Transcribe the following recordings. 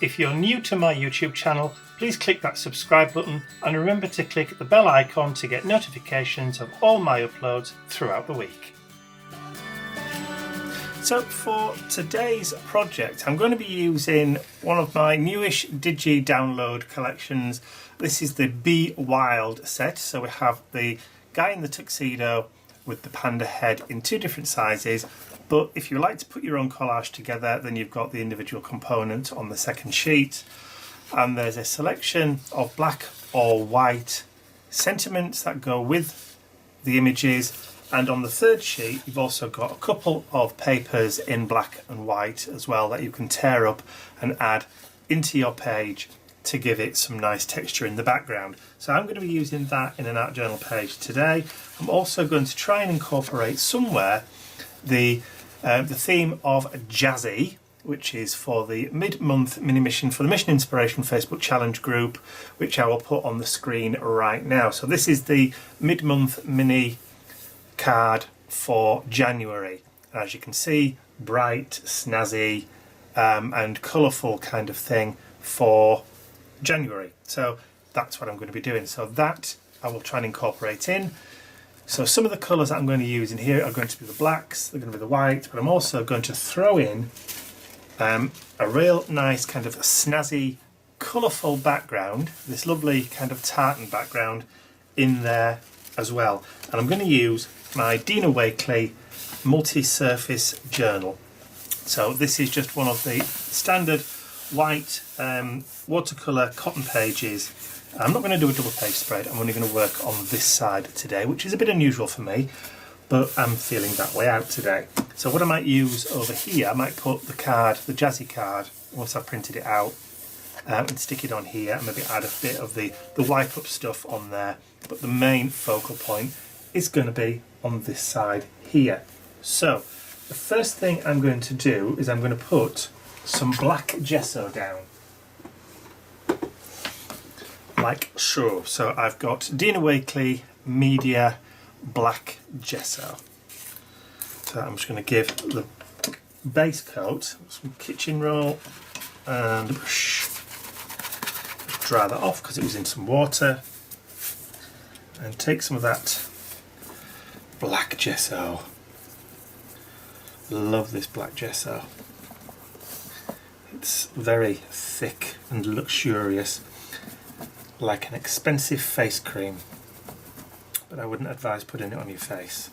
If you're new to my YouTube channel, please click that subscribe button and remember to click the bell icon to get notifications of all my uploads throughout the week. So for today's project, I'm going to be using one of my newish Digi download collections. This is the Be Wild set. So we have the guy in the tuxedo with the panda head in two different sizes. But if you like to put your own collage together, then you've got the individual component on the second sheet. And there's a selection of black or white sentiments that go with the images. And on the third sheet, you've also got a couple of papers in black and white as well that you can tear up and add into your page to give it some nice texture in the background. So I'm going to be using that in an art journal page today. I'm also going to try and incorporate somewhere the theme of Jazzy, which is for the mid-month mini mission for the Mission Inspiration Facebook challenge group, which I will put on the screen right now. So this is the mid-month mini card for January. As you can see, bright, snazzy and colourful kind of thing for January. So that's what I'm going to be doing. So that I will try and incorporate in. So some of the colours that I'm going to use in here are going to be the blacks, they're going to be the white, but I'm also going to throw in a real nice kind of snazzy, colourful background, this lovely kind of tartan background in there as well. And I'm going to use my Dina Wakley multi-surface journal. So this is just one of the standard white watercolour cotton pages. I'm not going to do a double page spread, I'm only going to work on this side today, which is a bit unusual for me, but I'm feeling that way out today. So what I might use over here, I might put the card, the Jazzy card, once I've printed it out, and stick it on here and maybe add a bit of the wipe up stuff on there, but the main focal point is going to be on this side here. So the first thing I'm going to do is I'm going to put some black gesso down. Like so. So I've got Dina Wakley Media Black Gesso. So I'm just going to give the base coat some kitchen roll and a brush. Dry that off because it was in some water. And take some of that black gesso. Love this black gesso. It's very thick and luxurious, like an expensive face cream, but I wouldn't advise putting it on your face.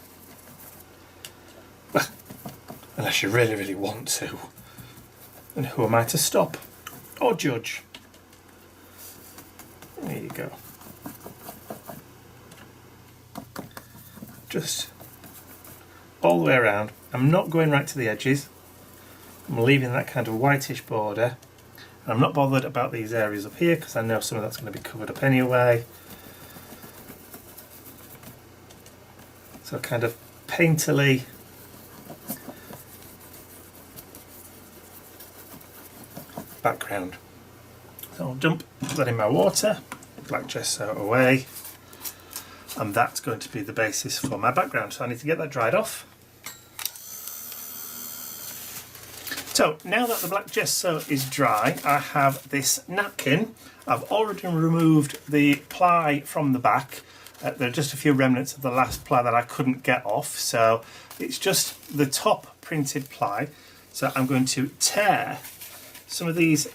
Well, unless you really, really want to. And who am I to stop or judge? There you go. Just all the way around. I'm not going right to the edges. I'm leaving that kind of whitish border. I'm not bothered about these areas up here because I know some of that's going to be covered up anyway. So kind of painterly background. So I'll dump that in my water, black gesso away, and that's going to be the basis for my background. So I need to get that dried off. So now that the black gesso is dry, I have this napkin. I've already removed the ply from the back. There are just a few remnants of the last ply that I couldn't get off, so it's just the top printed ply. So I'm going to tear some of these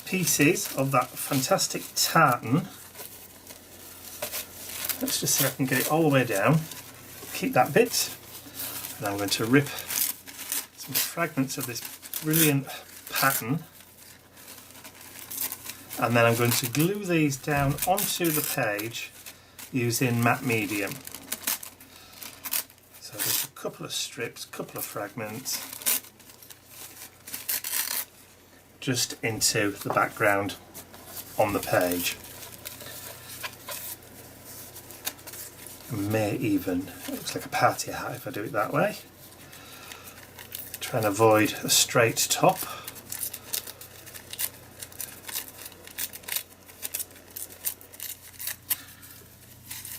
pieces of that fantastic tartan. Let's just see if I can get it all the way down. Keep that bit, and I'm going to rip some fragments of this brilliant pattern, and then I'm going to glue these down onto the page using matte medium. So just a couple of strips, a couple of fragments just into the background on the page. It may even, it looks like a party hat if I do it that way. Try and avoid a straight top.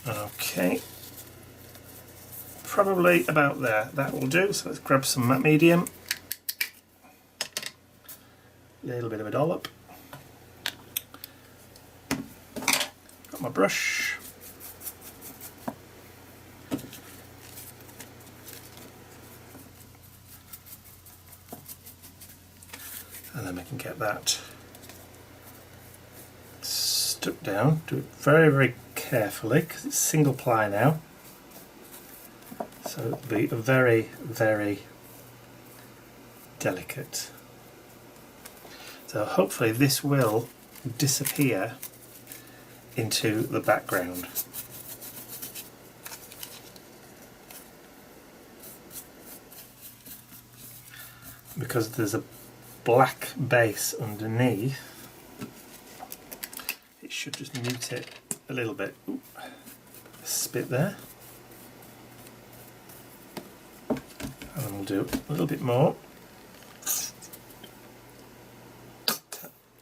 Okay, probably about there, that will do. So let's grab some matte medium, little bit of a dollop. Got my brush. And then we can get that stuck down. Do it very, very carefully because it's single ply now. So it'll be very, very delicate. So hopefully this will disappear into the background. Because there's a black base underneath, it should just mute it a little bit. Ooh, spit there. And then we'll do a little bit more.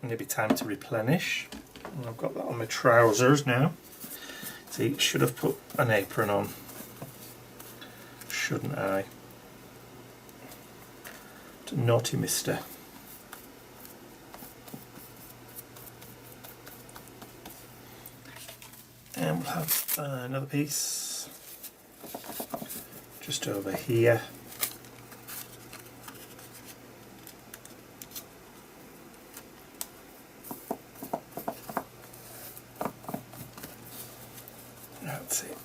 Maybe time to replenish. And I've got that on my trousers now. See, should have put an apron on, shouldn't I? Naughty mister. And we'll have another piece just over here. That's it.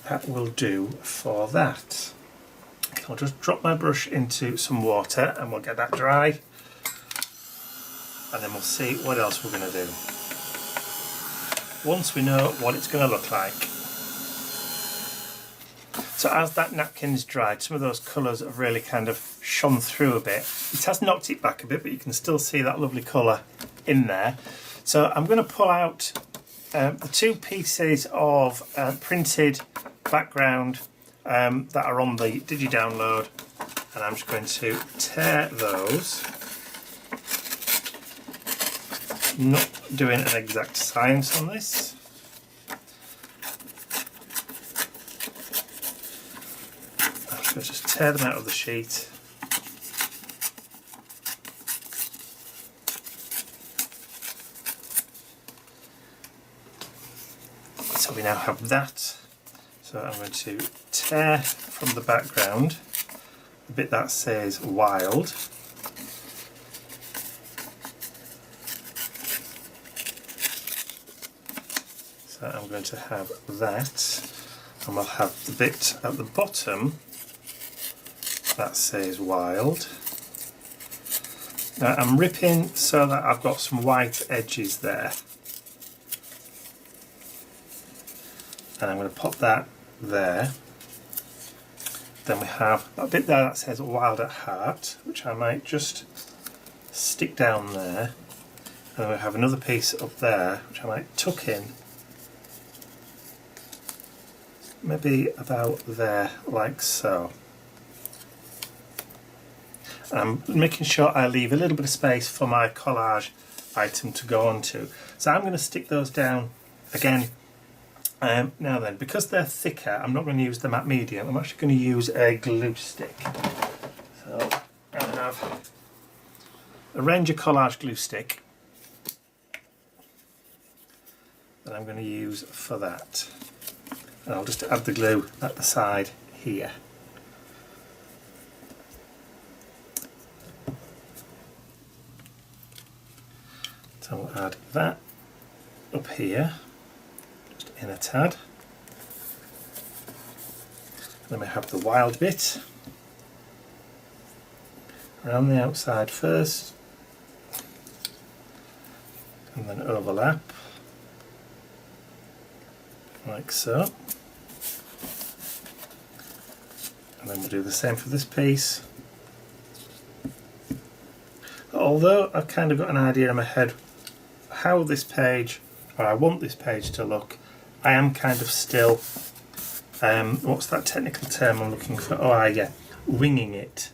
That will do for that. I'll just drop my brush into some water and we'll get that dry, and then we'll see what else we're going to do once we know what it's going to look like. So as that napkin's dried, some of those colours have really kind of shone through a bit. It has knocked it back a bit, but you can still see that lovely colour in there. So I'm going to pull out the two pieces of printed background that are on the Digi-Download, and I'm just going to tear those. Not doing an exact science on this. I'll just tear them out of the sheet. So we now have that. So I'm going to tear from the background the bit that says wild. So I'm going to have that, and we'll have the bit at the bottom that says wild. Now I'm ripping so that I've got some white edges there. And I'm going to pop that there. Then we have that bit there that says wild at heart, which I might just stick down there. And then we have another piece up there which I might tuck in, maybe about there, like so. And I'm making sure I leave a little bit of space for my collage item to go onto. So I'm going to stick those down again. Now then, because they're thicker, I'm not going to use the matte medium. I'm actually going to use a glue stick. So I have a Ranger Collage glue stick that I'm going to use for that. And I'll just add the glue at the side here. So I'll add that up here. In a tad. Then we have the wild bit around the outside first, and then overlap like so. And then we'll do the same for this piece. Although I've kind of got an idea in my head how this page, or I want this page to look, I am kind of still, what's that technical term I'm looking for? Oh, yeah, winging it.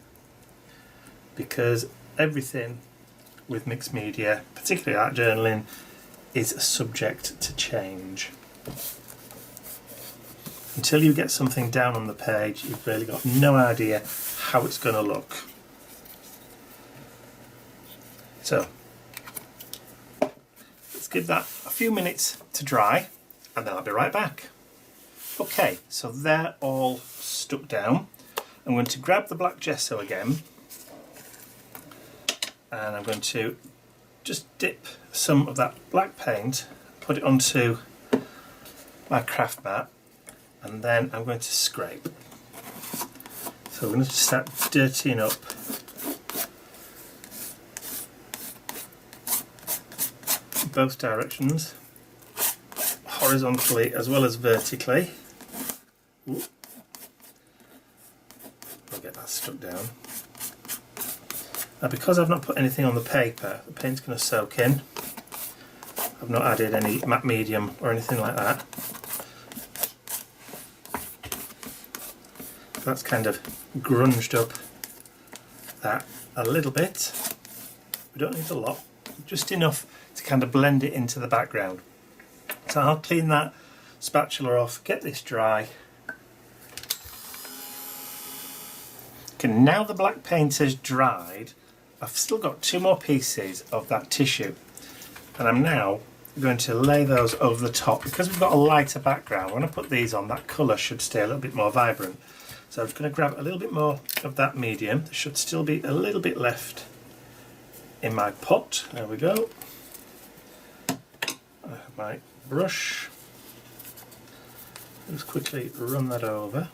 Because everything with mixed media, particularly art journaling, is subject to change. until you get something down on the page, you've really got no idea how it's going to look. So let's give that a few minutes to dry and then I'll be right back. Okay, so they're all stuck down. I'm going to grab the black gesso again and I'm going to just dip some of that black paint, put it onto my craft mat, and then I'm going to scrape. So we're going to start dirtying up both directions, horizontally as well as vertically. Ooh. I'll get that stuck down. Now because I've not put anything on the paper, the paint's going to soak in. I've not added any matte medium or anything like that. That's kind of grunged up that a little bit. We don't need a lot, just enough to kind of blend it into the background. So I'll clean that spatula off, get this dry. Okay, now the black paint has dried, I've still got two more pieces of that tissue, and I'm now going to lay those over the top. Because we've got a lighter background, when I put these on, that colour should stay a little bit more vibrant. So I'm just going to grab a little bit more of that medium. There should still be a little bit left in my pot. There we go. I have my brush. Just quickly run that over.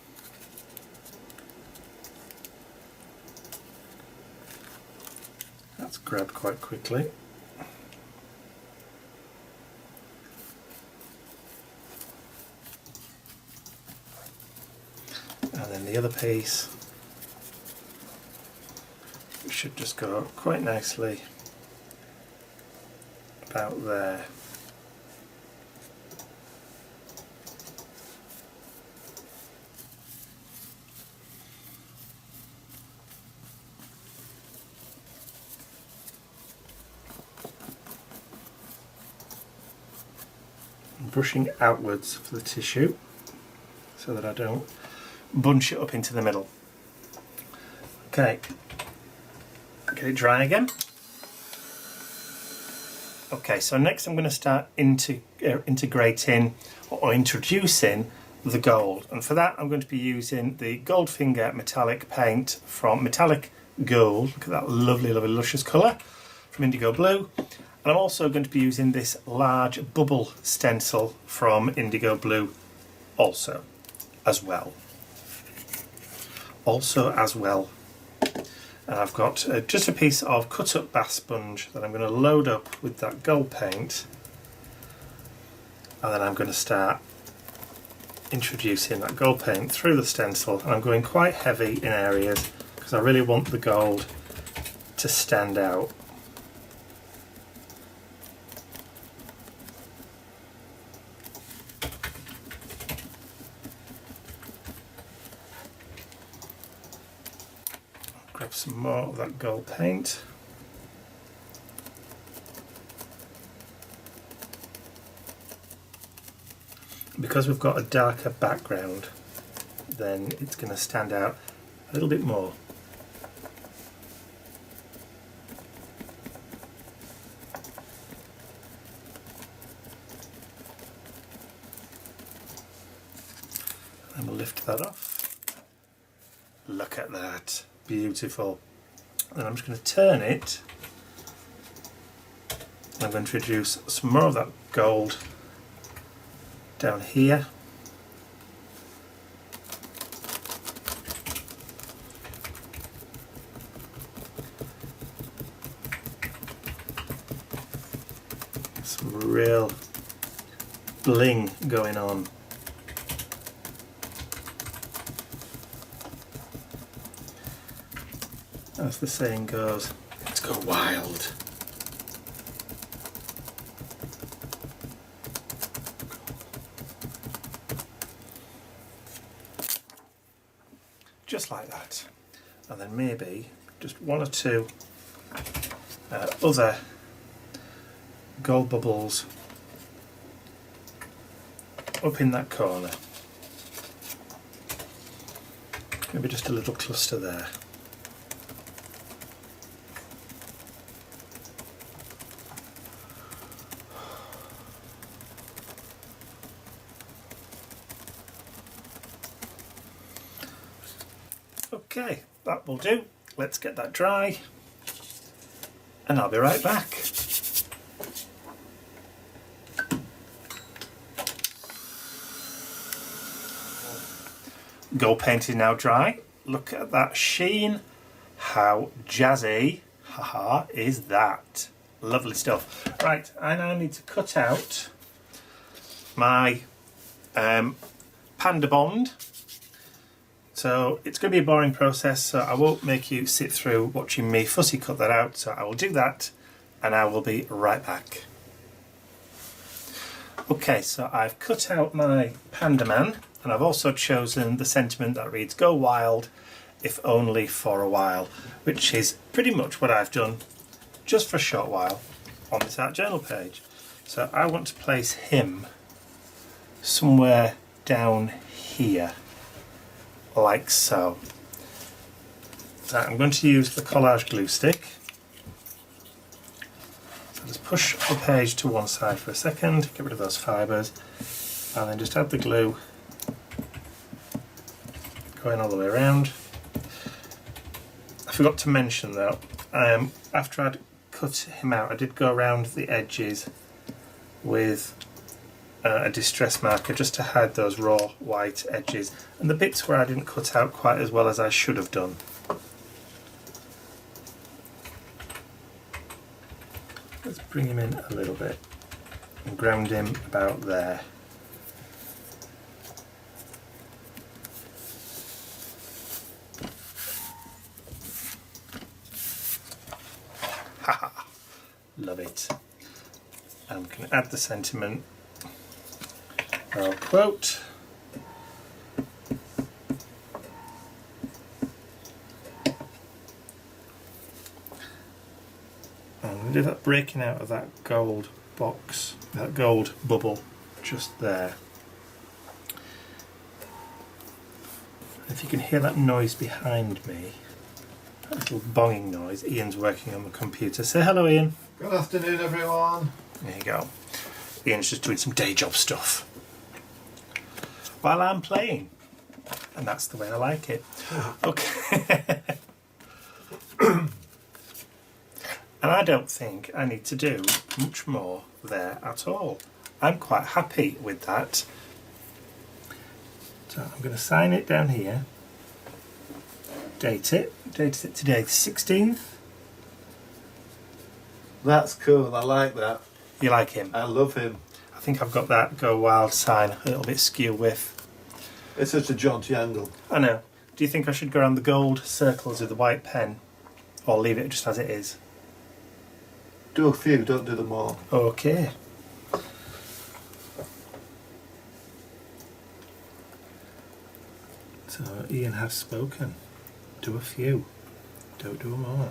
That's grabbed quite quickly. And then the other piece should just go quite nicely about there. Brushing outwards for the tissue so that I don't bunch it up into the middle. Okay, get it dry again. Okay, so next I'm going to start integrating or introducing the gold, and for that I'm going to be using the Goldfinger metallic paint from Metallic Gold. Look at that lovely, lovely luscious colour from Indigo Blue. And I'm also going to be using this large bubble stencil from Indigo Blue as well. And I've got just a piece of cut up bath sponge that I'm going to load up with that gold paint, and then I'm going to start introducing that gold paint through the stencil, and I'm going quite heavy in areas because I really want the gold to stand out. Grab some more of that gold paint. Because we've got a darker background, then it's going to stand out a little bit more. And we'll lift that off. Look at that. Beautiful. And I'm just going to turn it. I'm going to introduce some more of that gold down here. Some real bling going on. As the saying goes, let's go wild. Just like that. And then maybe just one or two other gold bubbles up in that corner. Maybe just a little cluster there. Okay, that will do. Let's get that dry and I'll be right back. Gold paint is now dry. Look at that sheen. How jazzy, haha, is that? Lovely stuff. Right, I now need to cut out my Panda Bond. So it's going to be a boring process, so I won't make you sit through watching me fussy cut that out. So I will do that and I will be right back. Okay, so I've cut out my Panda Man and I've also chosen the sentiment that reads "Go wild, if only for a while," which is pretty much what I've done just for a short while on this art journal page. So I want to place him somewhere down here, like so. So I'm going to use the Collage glue stick. So just push the page to one side for a second, get rid of those fibres, and then just add the glue going all the way around. I forgot to mention though, after I'd cut him out, I did go around the edges with a distress marker just to hide those raw white edges and the bits where I didn't cut out quite as well as I should have done. Let's bring him in a little bit and ground him about there. Haha, love it. And we can add the sentiment. I'll quote. And we do that breaking out of that gold box, that gold bubble just there. If you can hear that noise behind me, that little bonging noise, Ian's working on the computer. Say hello, Ian. Good afternoon, everyone. There you go. Ian's just doing some day job stuff while I'm playing, and that's the way I like it. Okay. And I don't think I need to do much more there at all. I'm quite happy with that. So I'm going to sign it down here, date it today, the 16th. That's cool, I like that. You like him? I love him. I think I've got that Go Wild sign a little bit skew with. It's such a jaunty angle. I know. Do you think I should go around the gold circles with the white pen or leave it just as it is? Do a few, don't do them all. Okay. So Ian has spoken. Do a few. Don't do them all.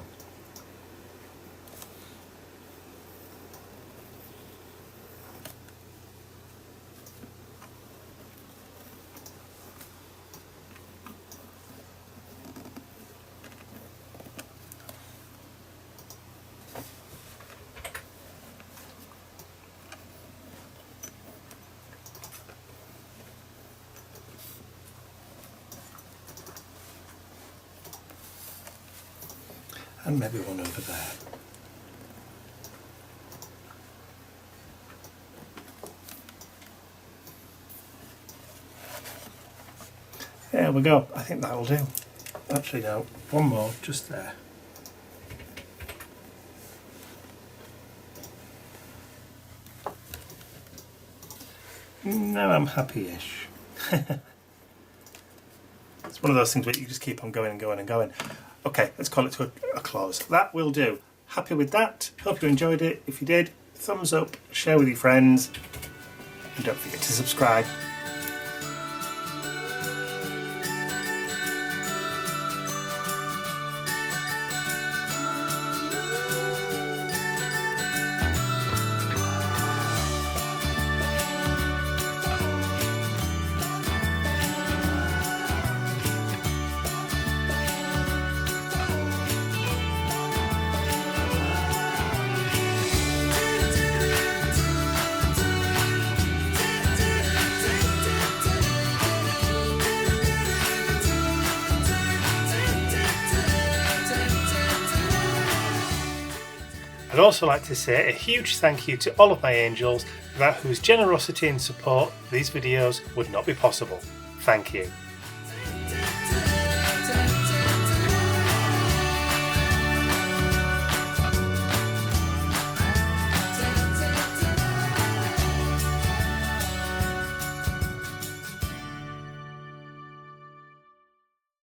And maybe one over there. There we go. I think that will do. Actually no, one more just there. Now I'm happy-ish. It's one of those things where you just keep on going and going and going. Okay, let's call it to a close. That will do. Happy with that. Hope you enjoyed it. If you did, thumbs up, share with your friends, and don't forget to subscribe. I'd also like to say a huge thank you to all of my angels, without whose generosity and support these videos would not be possible. Thank you.